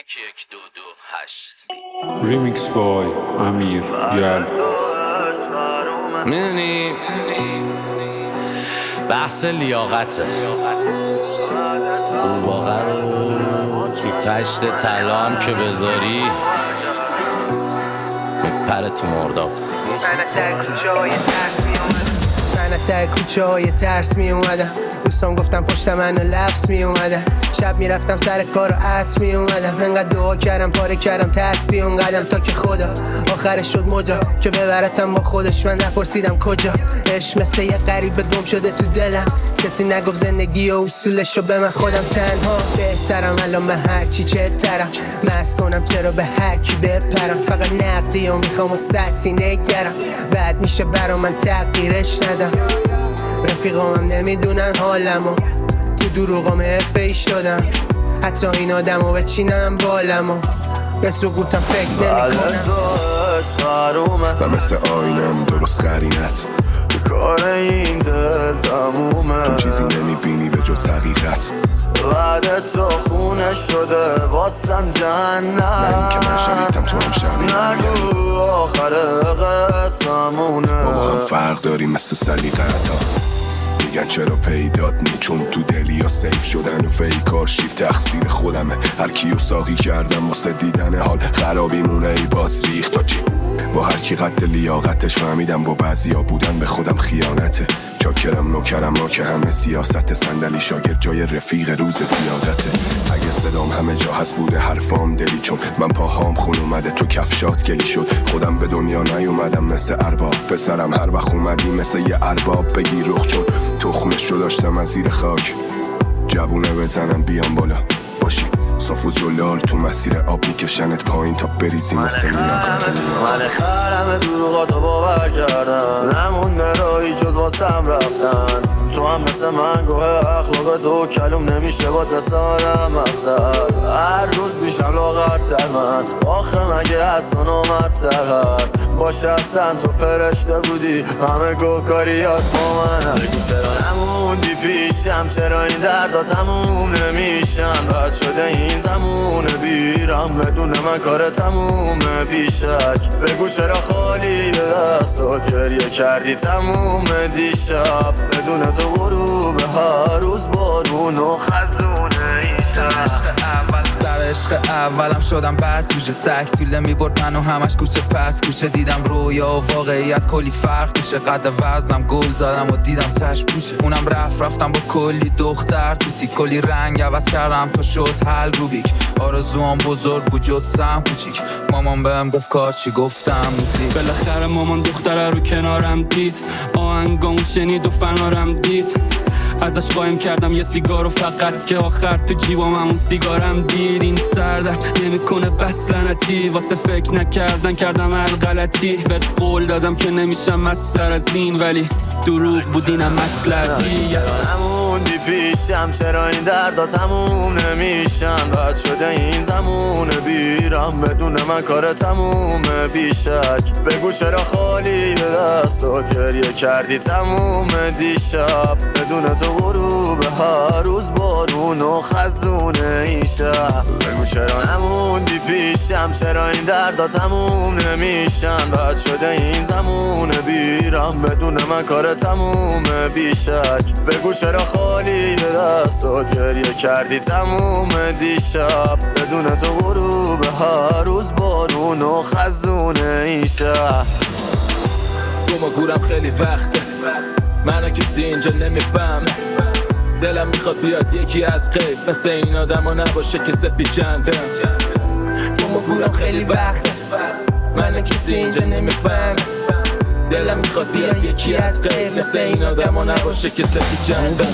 1-2-2-8 ریمیکس بای امیر یل. میدونی بحث لیاقته، قورباغه رو تو تشت طلا هم که بذاری میپره تو مرداب. من ته کوچه های ترس می اومدم، دوستان گفتم پشت من لفظ می اومدم، شب می رفتم سر کار و عصر می اومدم، انقدر دعا کردم پاره کردم تسبیح اون قدم تا که خدا آخرش شد مجا که ببرتم با خودش. من نپرسیدم کجا، عشق مثل یه غریبه گم شده تو دلم، کسی نگفت زندگی و اصولشو به من خودم تنها بهترم. الان من هرچی چهترم، مست کنم چرا به هرکی بپرم، فقط نقدی و میخوام و سطحی نگرم، بعد میشه برا من تغییرش ندم. رفیقامم نمیدونن حالمو، تو دروغام حرفه‌ای شدم، حتی این آدمو بچینم بالمو به سقوطم فکر نمی‌کنم. و مثل آینم درست قرینت کار این دل تمومه، تو چیزی نمیبینی به جز حقیقت، بعد تو خونه شده واسم جهنم. نه این که من شریدم تو هم شریدم، نگو آخر قسمونه، ما با هم فرق داریم مثل سلیقه‌تا. میگن چرا پیدات نی، چون تو دلی یا سیف شدن و فیک آرشیو تقصیر خودمه، هر کیو ساقی کردم واسه دیدن حال خرابی مونه. ای باز ریخت تا چی با هر کی قد لیاقتش، فهمیدم با بعضیا بودن به خودم خیانته. چاکرم نوکرم ما که همه سیاست، صندلی شاگرد جای رفیق روز پیادته. اگه صدام همه جا هست بوده حرفام دلی، چون من پاهام خون اومده تو کفشات گلی شد. خودم به دنیا نیومدم مثل ارباب، پسرم هر وقت اومدی مثل یه ارباب بگی رخ، چون تخمش رو داشتم از زیر خاک. جوونه بزنم بیام بالا باشی صاف و زلال، تو مسیر آب میکشنت پایین تا بریزی مثل میاکات. من خرم دروغاتو باور کردم، نمونده راهی جز واسم رفتن. تو هم مثل من گوه اخلاق دو کلوم نمیشه باد مثل آدم افزد. هر روز میشم لاغرتر من، آخه مگه از تو نامردتر هست؟ باشه اصلا تو فرشته بودی، همه گوهکاریات با منم. بگو چرا نموندی پیشم، چرا این دردا تموم نمیشن؟ بد شده این زمونه بیرم بدون من کار تمومه بیشک. بگو چرا خالی دستات گریه کردی تموم دیشب، بدون تو غروب هر روز بارون و خزونه این شب. سر عشق اولم شدم بس گوشه سک طوله میبرد منو همش کوچه پس کوچه، دیدم رویا و واقعیت کلی فرق توشه. قد وزنم گل زدم و دیدم تش پوچه، اونم رفتم با کلی دختر توتی، کلی رنگ عوض کردم تا شد حل روبیک. آرزوام بزرگ بود جستم کوچیک، مامان بهم گفت کار چی گفتم موزیک. بالاخره مامان دختره رو کنارم دید، آهنگامو شنید و فنارم دید. ازش قایم کردم یه سیگارو فقط، که آخر تو جیبام همون سیگارم دید. این سردرد نمیکنه بس لعنتی، واسه فکر نکردن کردم هر غلطی. بهت قول دادم که نمیشم مستر از این، ولی دروغ بود اینم مصلحتی. چرا نموندی پیشم، چرا این دردا تموم نمیشن؟ بد شده این زمونه بیرم بدون من کار تمومه بیشک. بگو چرا خالی دستات گریه کردی تموم دیشب، بدون تو غروب هر روز بارون و خزونه این شب. بگو چرا نموندی پیشم، چرا این دردا تموم نمیشن؟ بد شده این زمونه بیرم بدون من کار تمومه بیشک. بگو چرا خالی دستات گریه کردی تموم دیشب، بدون تو غروب هر روز بارون و خزونه این شب. گم و گورم خیلی وقته، منو کسی اینجا نمیفهم. دلم میخواد بیاد یکی از غیب، مثل این آدم ها نباشه که سپی جنبه. گم و گورم خیلی وقته، منو کسی اینجا نمیفهم. دلم میخواد بیاد یکی از غیب، مثل این آدم ها نباشه که سپی جنبه.